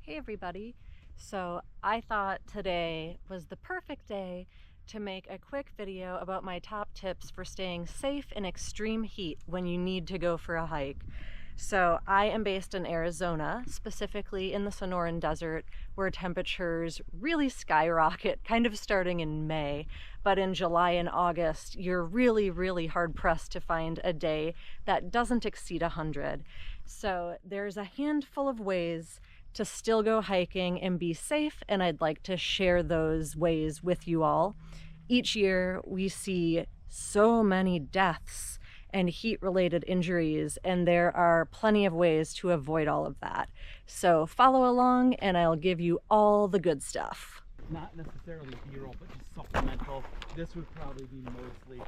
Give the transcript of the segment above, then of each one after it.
Hey everybody! So I thought today was the perfect day to make a quick video about my top tips for staying safe in extreme heat when you need to go for a hike. So I am based in Arizona, specifically in the Sonoran Desert, where temperatures really skyrocket, kind of starting in May. But in July and August, you're really hard pressed to find a day that doesn't exceed 100. So there's a handful of ways to still go hiking and be safe, and I'd like to share those ways with you all. Each year we see so many deaths and heat-related injuries, and there are plenty of ways to avoid all of that. So follow along and I'll give you all the good stuff. Not necessarily B-roll, but just supplemental. This would probably be mostly.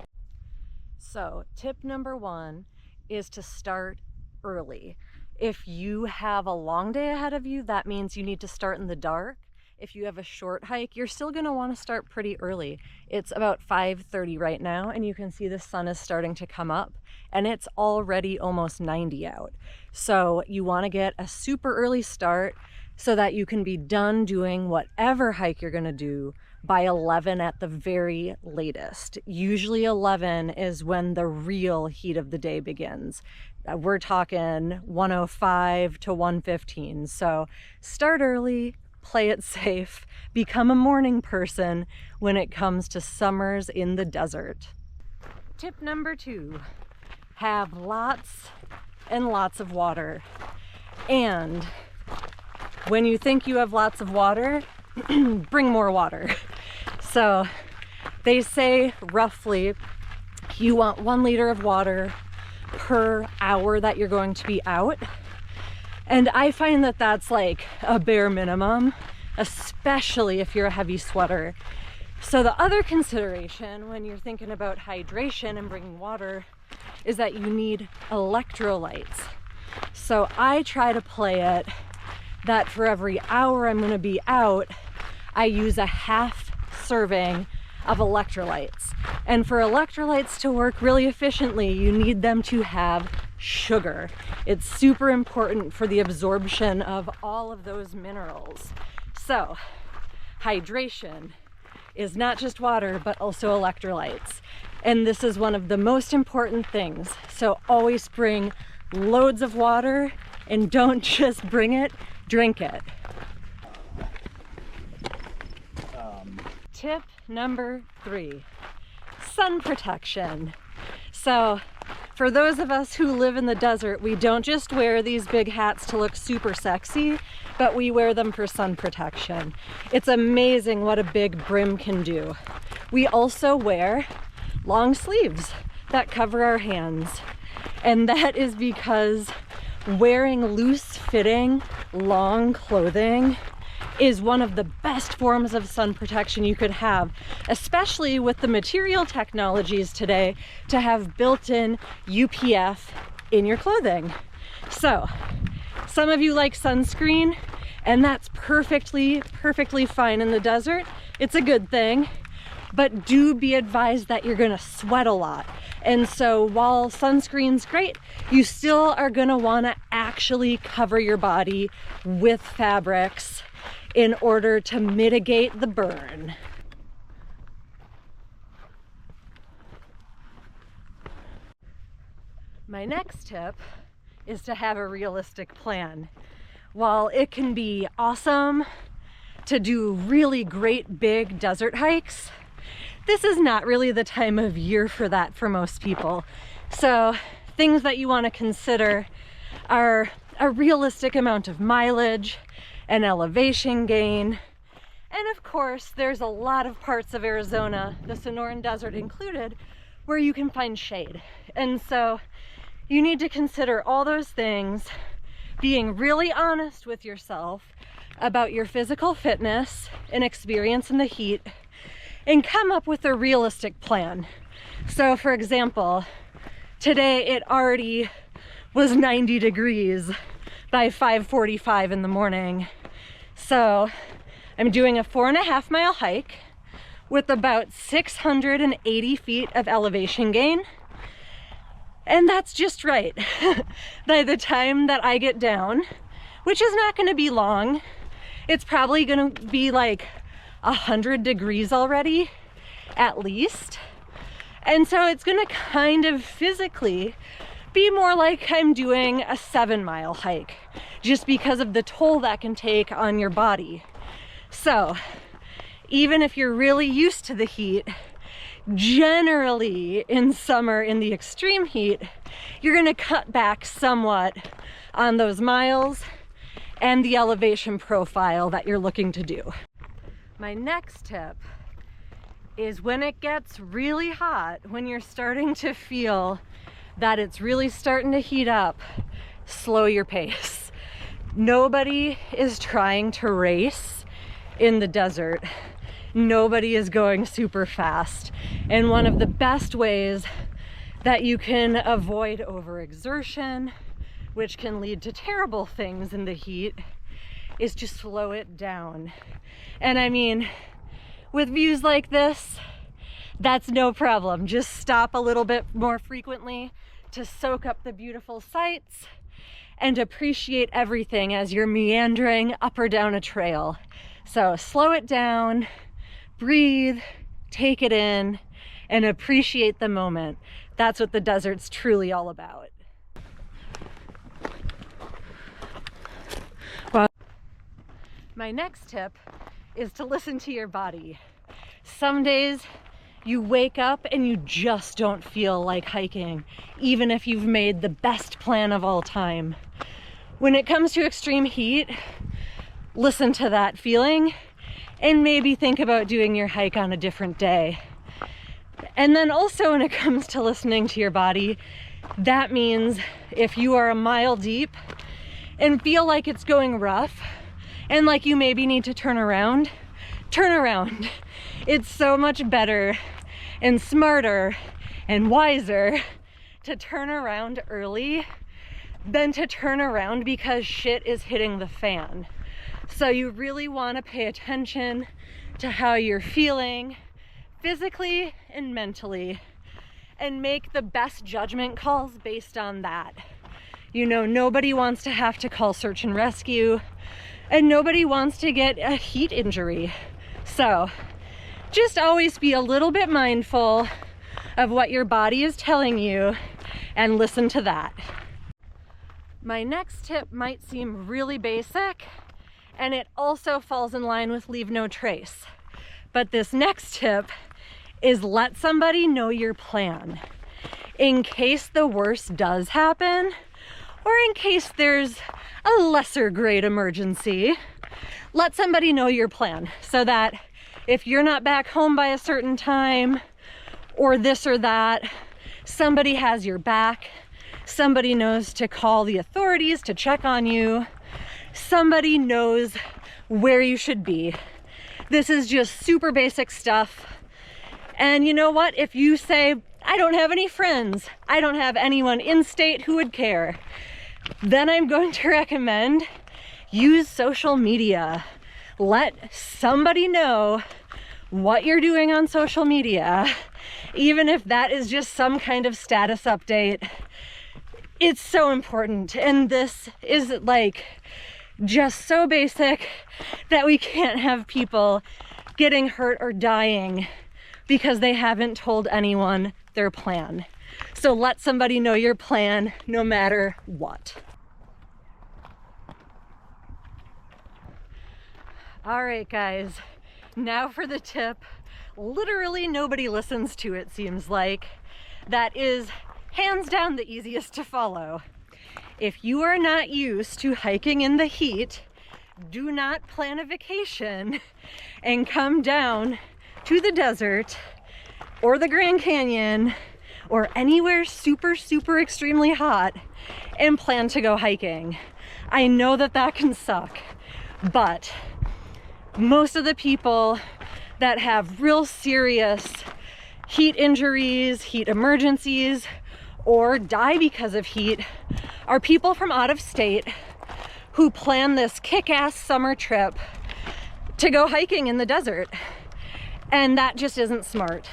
So tip number one is to start early. If you have a long day ahead of you, that means you need to start in the dark. If you have a short hike, you're still going to want to start pretty early. It's about 5:30 right now, and you can see the sun is starting to come up, and it's already almost 90 out. So you want to get a super early start so that you can be done doing whatever hike you're going to do by 11 at the very latest. Usually 11 is when the real heat of the day begins. We're talking 105 to 115. So start early, play it safe, become a morning person when it comes to summers in the desert. Tip number two, have lots and lots of water. And when you think you have lots of water, bring more water. So they say roughly you want 1 liter of water per hour that you're going to be out. And I find that that's like a bare minimum, especially if you're a heavy sweater. So the other consideration when you're thinking about hydration and bringing water is that you need electrolytes. So I try to play it that for every hour I'm going to be out, I use a half serving of electrolytes. And for electrolytes to work really efficiently, you need them to have sugar. It's super important for the absorption of all of those minerals. So hydration is not just water, but also electrolytes. And this is one of the most important things. So always bring loads of water, and don't just bring it, drink it. Tip number three, sun protection. So for those of us who live in the desert, we don't just wear these big hats to look super sexy, but we wear them for sun protection. It's amazing what a big brim can do. We also wear long sleeves that cover our hands. And that is because wearing loose-fitting, long clothing is one of the best forms of sun protection you could have, especially with the material technologies today to have built-in UPF in your clothing. So some of you like sunscreen, and that's perfectly fine in the desert. It's a good thing, but do be advised that you're gonna sweat a lot. And so while sunscreen's great, you still are gonna wanna actually cover your body with fabrics in order to mitigate the burn. My next tip is to have a realistic plan. While it can be awesome to do really great big desert hikes, this is not really the time of year for that for most people. So things that you want to consider are a realistic amount of mileage, an elevation gain, and of course there's a lot of parts of Arizona, the Sonoran Desert included, where you can find shade. And so you need to consider all those things, being really honest with yourself about your physical fitness and experience in the heat, and come up with a realistic plan. So for example, today it already was 90 degrees by 5:45 in the morning. So I'm doing a 4.5 mile hike with about 680 feet of elevation gain. And that's just right. By the time that I get down, which is not going to be long, it's probably gonna be like 100 degrees already, at least. And so it's gonna kind of physically be more like I'm doing a 7-mile hike, just because of the toll that can take on your body. So even if you're really used to the heat, generally in summer in the extreme heat, you're gonna cut back somewhat on those miles and the elevation profile that you're looking to do. My next tip is when it gets really hot, when you're starting to feel that it's really starting to heat up, slow your pace. Nobody is trying to race in the desert. Nobody is going super fast. And one of the best ways that you can avoid overexertion, which can lead to terrible things in the heat, is to slow it down. And I mean, with views like this, that's no problem. Just stop a little bit more frequently to soak up the beautiful sights and appreciate everything as you're meandering up or down a trail. So slow it down, breathe, take it in, and appreciate the moment. That's what the desert's truly all about. Well, my next tip is to listen to your body. Some days you wake up and you just don't feel like hiking, even if you've made the best plan of all time. When it comes to extreme heat, listen to that feeling and maybe think about doing your hike on a different day. And then also when it comes to listening to your body, that means if you are a mile deep and feel like it's going rough and like you maybe need to turn around, turn around. It's so much better and smarter and wiser to turn around early than to turn around because shit is hitting the fan. So you really want to pay attention to how you're feeling physically and mentally and make the best judgment calls based on that. You know, nobody wants to have to call search and rescue, and nobody wants to get a heat injury. So just always be a little bit mindful of what your body is telling you and listen to that. My next tip might seem really basic, and it also falls in line with leave no trace. But this next tip is let somebody know your plan. In case the worst does happen, or in case there's a lesser grade emergency, let somebody know your plan so that if you're not back home by a certain time, or this or that, somebody has your back. Somebody knows to call the authorities to check on you. Somebody knows where you should be. This is just super basic stuff. And you know what? If you say, I don't have any friends, I don't have anyone in state who would care, then I'm going to recommend use social media. Let somebody know what you're doing on social media, even if that is just some kind of status update. It's so important. And this is like just so basic that we can't have people getting hurt or dying because they haven't told anyone their plan. So let somebody know your plan no matter what. All right, guys, now for the tip. Literally nobody listens to, it seems like. That is hands down the easiest to follow. If you are not used to hiking in the heat, do not plan a vacation and come down to the desert or the Grand Canyon or anywhere super, super extremely hot and plan to go hiking. I know that that can suck, but most of the people that have real serious heat injuries, heat emergencies, or die because of heat are people from out of state who plan this kick-ass summer trip to go hiking in the desert. And that just isn't smart.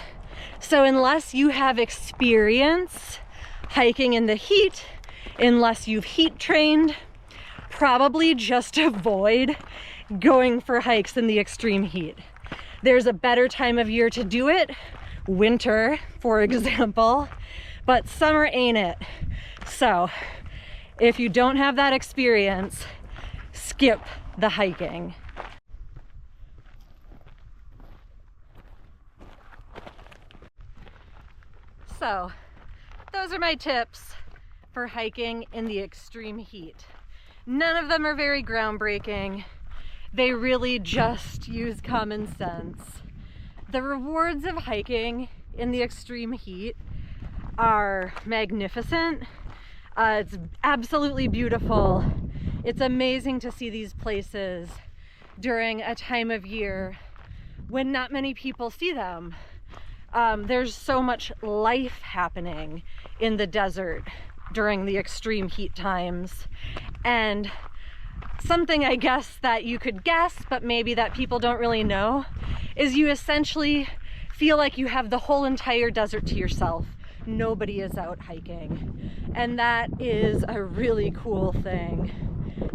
So unless you have experience hiking in the heat, unless you've heat trained, probably just avoid going for hikes in the extreme heat. There's a better time of year to do it, winter, for example, but summer ain't it. So if you don't have that experience, skip the hiking. So those are my tips for hiking in the extreme heat. None of them are very groundbreaking. They really just use common sense. The rewards of hiking in the extreme heat are magnificent. It's absolutely beautiful. It's amazing to see these places during a time of year when not many people see them. There's so much life happening in the desert during the extreme heat times. And something I guess that you could guess, but maybe that people don't really know, is you essentially feel like you have the whole entire desert to yourself. Nobody is out hiking. And that is a really cool thing.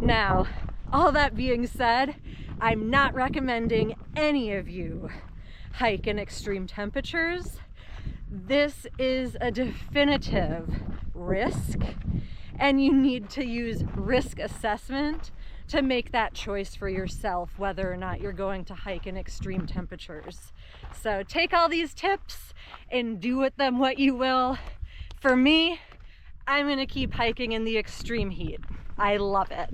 Now, all that being said, I'm not recommending any of you hike in extreme temperatures. This is a definitive risk, and you need to use risk assessment to make that choice for yourself, whether or not you're going to hike in extreme temperatures. So take all these tips and do with them what you will. For me, I'm gonna keep hiking in the extreme heat. I love it.